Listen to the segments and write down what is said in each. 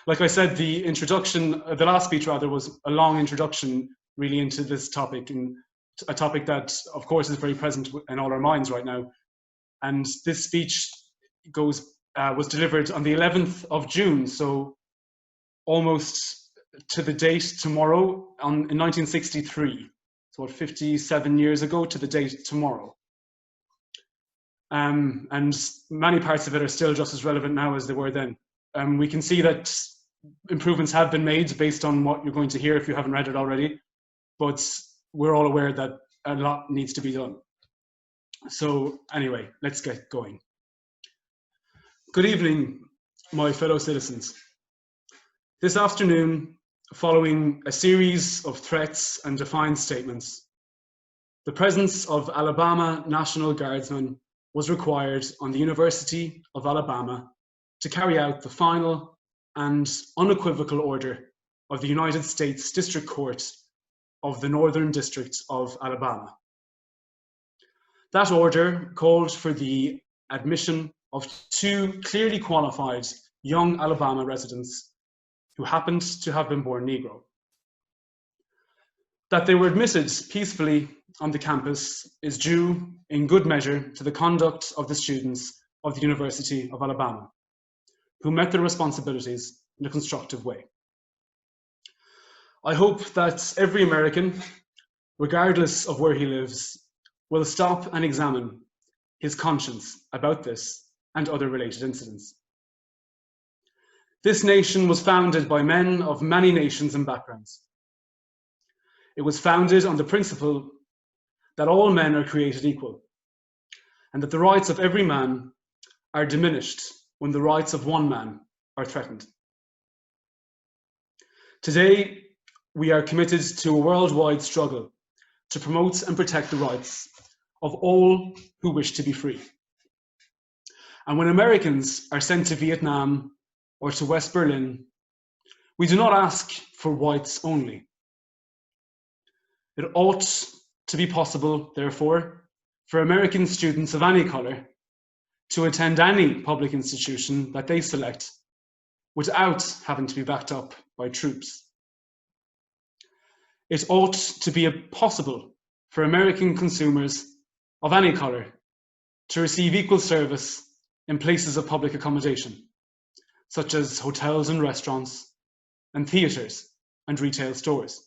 Like I said, the last speech rather, was a long introduction really into this topic, and a topic that, of course, is very present in all our minds right now. And this speech was delivered on the 11th of June, so almost to the date tomorrow, in 1963. So what, 57 years ago to the date tomorrow. And many parts of it are still just as relevant now as they were then. We can see that improvements have been made based on what you're going to hear if you haven't read it already, but we're all aware that a lot needs to be done. So anyway, let's get going. Good evening, my fellow citizens. This afternoon, following a series of threats and defiant statements, the presence of Alabama National Guardsmen was required on the University of Alabama to carry out the final and unequivocal order of the United States District Court of the Northern District of Alabama. That order called for the admission of 2 clearly qualified young Alabama residents who happened to have been born Negro. That they were admitted peacefully on the campus is due in good measure to the conduct of the students of the University of Alabama, who met their responsibilities in a constructive way. I hope that every American, regardless of where he lives, will stop and examine his conscience about this and other related incidents. This nation was founded by men of many nations and backgrounds. It was founded on the principle that all men are created equal, and that the rights of every man are diminished when the rights of one man are threatened. Today, we are committed to a worldwide struggle to promote and protect the rights of all who wish to be free. And when Americans are sent to Vietnam or to West Berlin, we do not ask for whites only. It ought to be possible, therefore, for American students of any colour to attend any public institution that they select without having to be backed up by troops. It ought to be possible for American consumers of any colour to receive equal service in places of public accommodation, such as hotels and restaurants, and theatres and retail stores,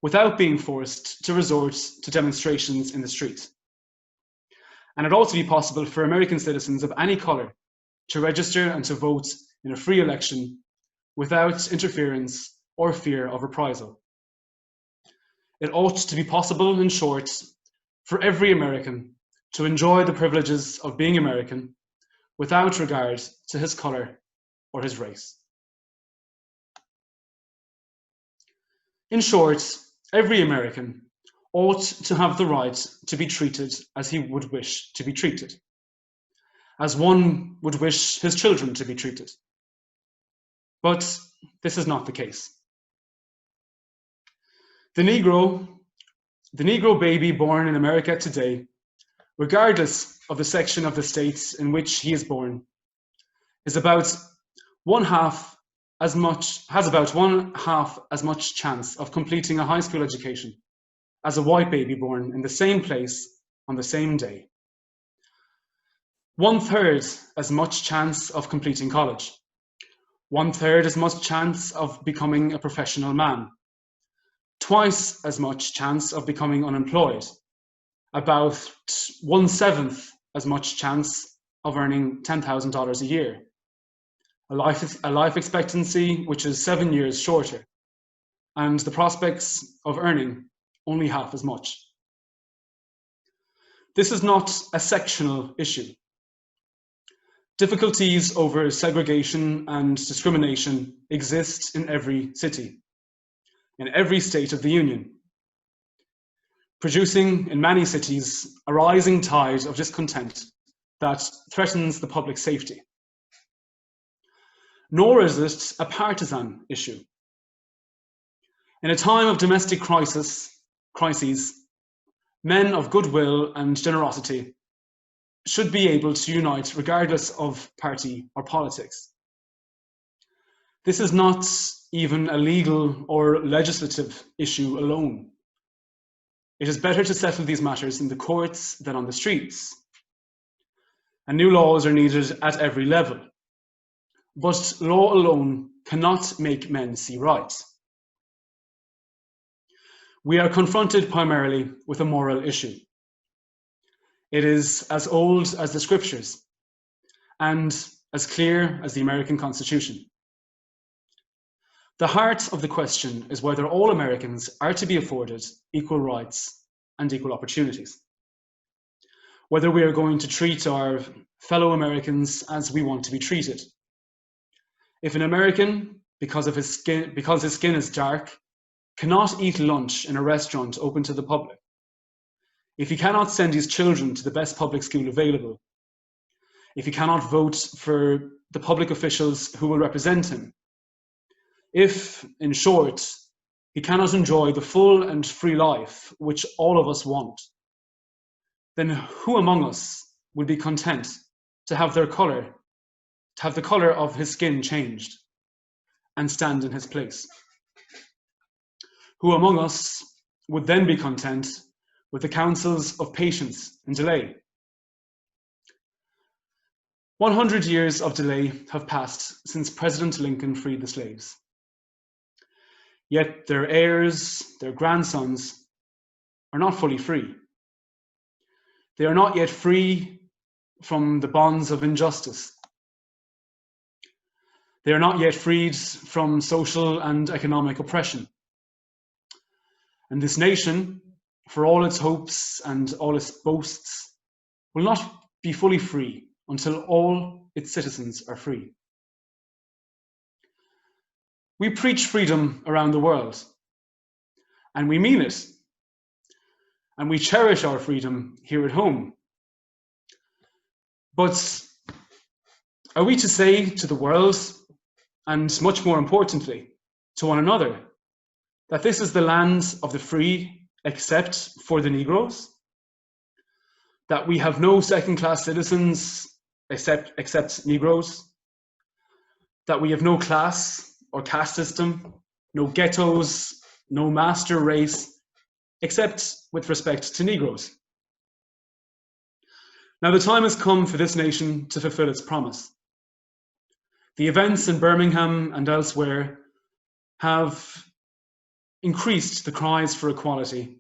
without being forced to resort to demonstrations in the street. And it ought to be possible for American citizens of any colour to register and to vote in a free election without interference or fear of reprisal. It ought to be possible, in short, for every American to enjoy the privileges of being American without regard to his colour or his race. In short, every American ought to have the right to be treated as he would wish to be treated, as one would wish his children to be treated. But this is not the case. The Negro baby born in America today, regardless of the section of the states in which he is born, has about one half as much chance of completing a high school education as a white baby born in the same place on the same day. 1/3 as much chance of completing college. 1/3 as much chance of becoming a professional man. Twice as much chance of becoming unemployed. About 1/7 as much chance of earning $10,000 a year. A life expectancy which is 7 years shorter, and the prospects of earning only half as much. This is not a sectional issue. Difficulties over segregation and discrimination exist in every city, in every state of the Union, producing in many cities a rising tide of discontent that threatens the public safety. Nor is it a partisan issue. In a time of domestic crises, men of goodwill and generosity should be able to unite regardless of party or politics. This is not even a legal or legislative issue alone. It is better to settle these matters in the courts than on the streets. And new laws are needed at every level. But law alone cannot make men see right. We are confronted primarily with a moral issue. It is as old as the scriptures and as clear as the American Constitution. The heart of the question is whether all Americans are to be afforded equal rights and equal opportunities. Whether we are going to treat our fellow Americans as we want to be treated. If an American, because his skin is dark, cannot eat lunch in a restaurant open to the public, if he cannot send his children to the best public school available, if he cannot vote for the public officials who will represent him, if, in short, he cannot enjoy the full and free life which all of us want, then who among us would be content to have the color of his skin changed and stand in his place? Who among us would then be content with the counsels of patience and delay? 100 years of delay have passed since President Lincoln freed the slaves. Yet their heirs, their grandsons, are not fully free. They are not yet free from the bonds of injustice. They are not yet freed from social and economic oppression. And this nation, for all its hopes and all its boasts, will not be fully free until all its citizens are free. We preach freedom around the world, and we mean it, and we cherish our freedom here at home. But are we to say to the world, and much more importantly, to one another, that this is the land of the free except for the Negroes? That we have no second-class citizens except Negroes? That we have no class or caste system, no ghettos, no master race, except with respect to Negroes? Now the time has come for this nation to fulfill its promise. The events in Birmingham and elsewhere have increased the cries for equality.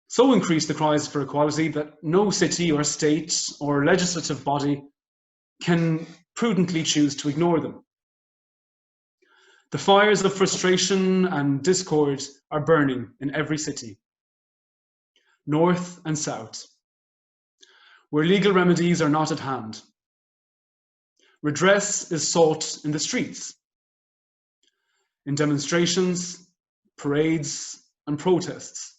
So increased the cries for equality that no city or state or legislative body can prudently choose to ignore them. The fires of frustration and discord are burning in every city, north and south, where legal remedies are not at hand. Redress is sought in the streets, in demonstrations, parades, and protests,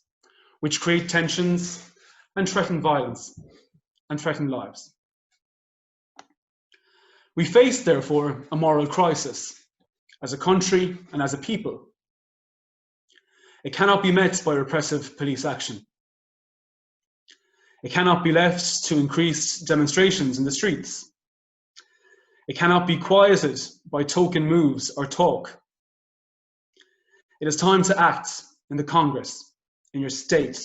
which create tensions and threaten violence and threaten lives. We face, therefore, a moral crisis as a country and as a people. It cannot be met by repressive police action. It cannot be left to increased demonstrations in the streets. It cannot be quieted by token moves or talk. It is time to act in the Congress, in your state,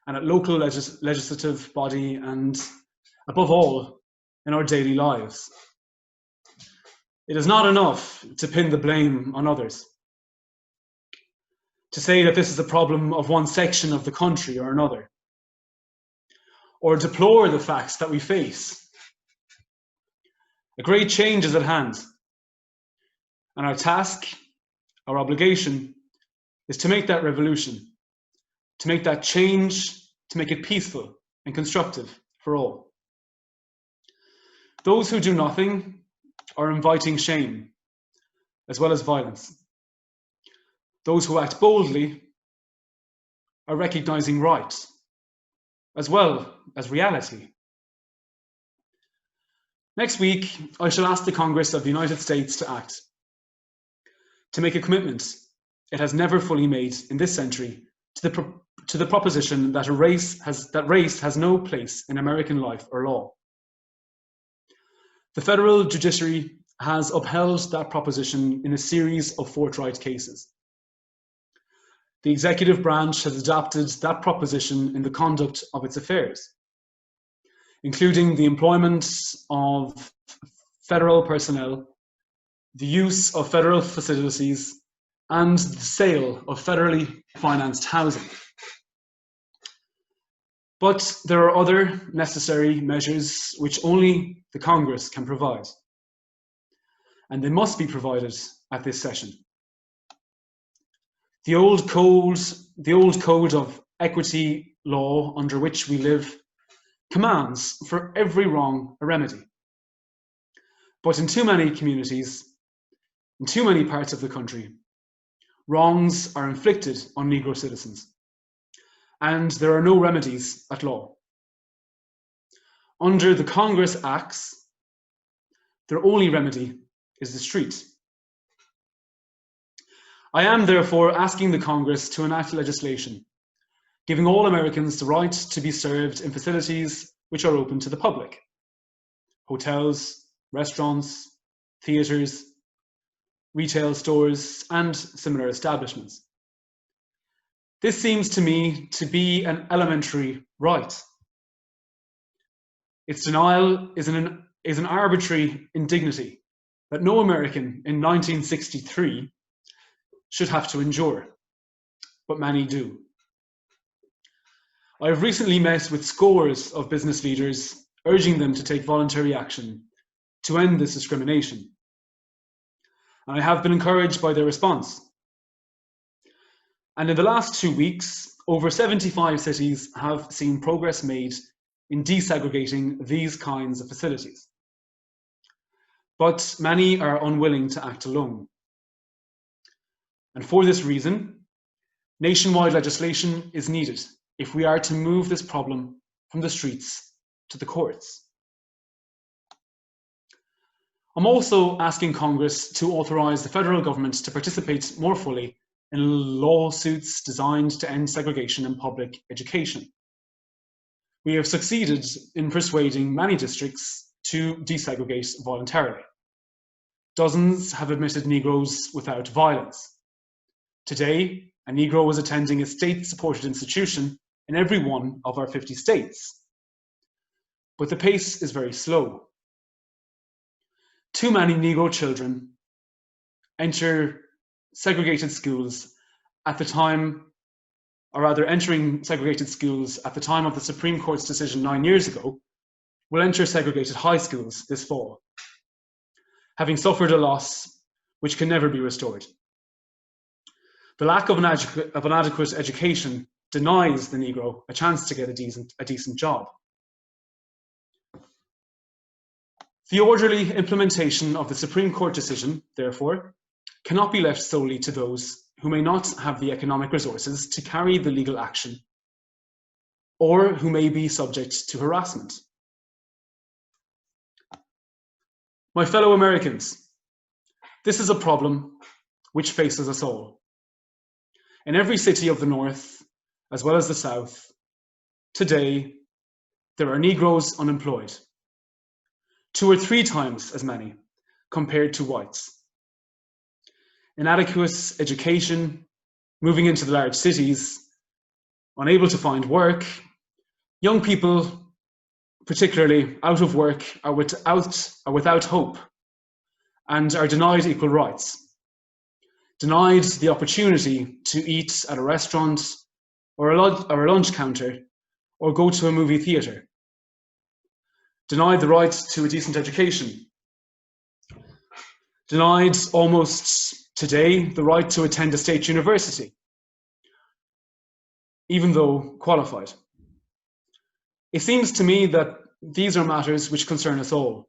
and at local legislative body, and above all, in our daily lives. It is not enough to pin the blame on others, to say that this is a problem of one section of the country or another, or deplore the facts that we face. A great change is at hand, and our task, our obligation, is to make that revolution, to make that change, to make it peaceful and constructive for all. Those who do nothing are inviting shame, as well as violence. Those who act boldly are recognizing right, as well as reality. Next week, I shall ask the Congress of the United States to act, to make a commitment it has never fully made in this century to the proposition that race has no place in American life or law. The federal judiciary has upheld that proposition in a series of forthright cases. The executive branch has adopted that proposition in the conduct of its affairs, including the employment of federal personnel, the use of federal facilities, and the sale of federally financed housing. But there are other necessary measures which only the Congress can provide, and they must be provided at this session. The old code of equity law under which we live commands for every wrong a remedy. But in too many communities, in too many parts of the country, wrongs are inflicted on Negro citizens, and there are no remedies at law. Under the Congress Acts, their only remedy is the street. I am therefore asking the Congress to enact legislation giving all Americans the right to be served in facilities which are open to the public: hotels, restaurants, theatres, retail stores, and similar establishments. This seems to me to be an elementary right. Its denial is an arbitrary indignity that no American in 1963 should have to endure, but many do. I have recently met with scores of business leaders urging them to take voluntary action to end this discrimination, and I have been encouraged by their response. And in the last 2 weeks, over 75 cities have seen progress made in desegregating these kinds of facilities. But many are unwilling to act alone. And for this reason, nationwide legislation is needed if we are to move this problem from the streets to the courts. I'm also asking Congress to authorize the federal government to participate more fully in lawsuits designed to end segregation in public education. We have succeeded in persuading many districts to desegregate voluntarily. Dozens have admitted Negroes without violence. Today, a Negro is attending a state-supported institution in every one of our 50 states. But the pace is very slow. Too many Negro children enter segregated schools at the time, or rather entering segregated schools at the time of the Supreme Court's decision 9 years ago, will enter segregated high schools this fall, having suffered a loss which can never be restored. The lack of an adequate education denies the Negro a chance to get a decent job. The orderly implementation of the Supreme Court decision, therefore, cannot be left solely to those who may not have the economic resources to carry the legal action, or who may be subject to harassment. My fellow Americans, this is a problem which faces us all. In every city of the North, as well as the South, today, there are Negroes unemployed, 2 or 3 times as many compared to whites. Inadequate education, moving into the large cities, unable to find work, young people, particularly out of work, are without hope and are denied equal rights. Denied the opportunity to eat at a restaurant or a lunch counter or go to a movie theatre. Denied the right to a decent education. Denied almost today the right to attend a state university, even though qualified. It seems to me that these are matters which concern us all,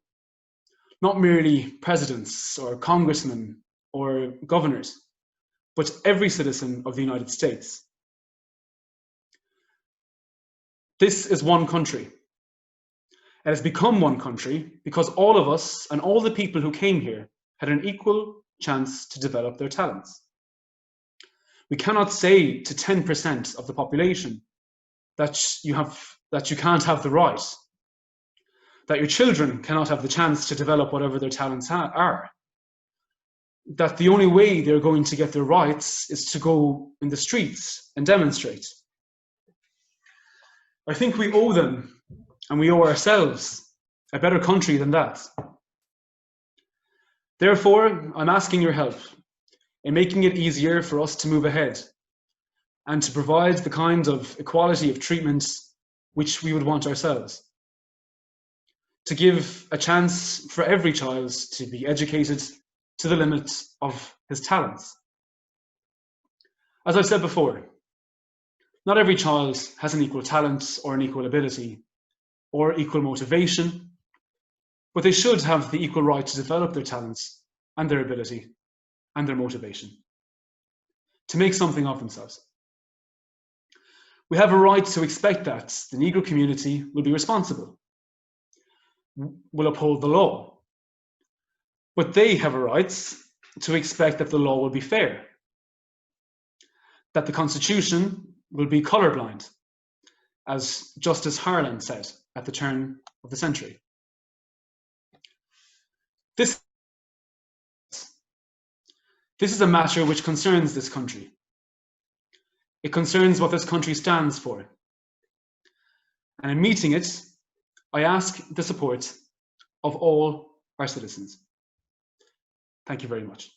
not merely presidents or congressmen or governors, but every citizen of the United States. This is one country. It has become one country because all of us and all the people who came here had an equal chance to develop their talents. We cannot say to 10% of the population that you can't have the right. that your children cannot have the chance to develop whatever their talents are, that the only way they're going to get their rights is to go in the streets and demonstrate. I think we owe them, and we owe ourselves, a better country than that. Therefore, I'm asking your help in making it easier for us to move ahead and to provide the kind of equality of treatment which we would want ourselves. To give a chance for every child to be educated to the limit of his talents. As I've said before, not every child has an equal talent or an equal ability or equal motivation, but they should have the equal right to develop their talents and their ability and their motivation, to make something of themselves. We have a right to expect that the Negro community will be responsible, will uphold the law, but they have a right to expect that the law will be fair, that the Constitution will be colourblind, as Justice Harlan said at the turn of the century. This is a matter which concerns this country. It concerns what this country stands for. And in meeting it, I ask the support of all our citizens. Thank you very much.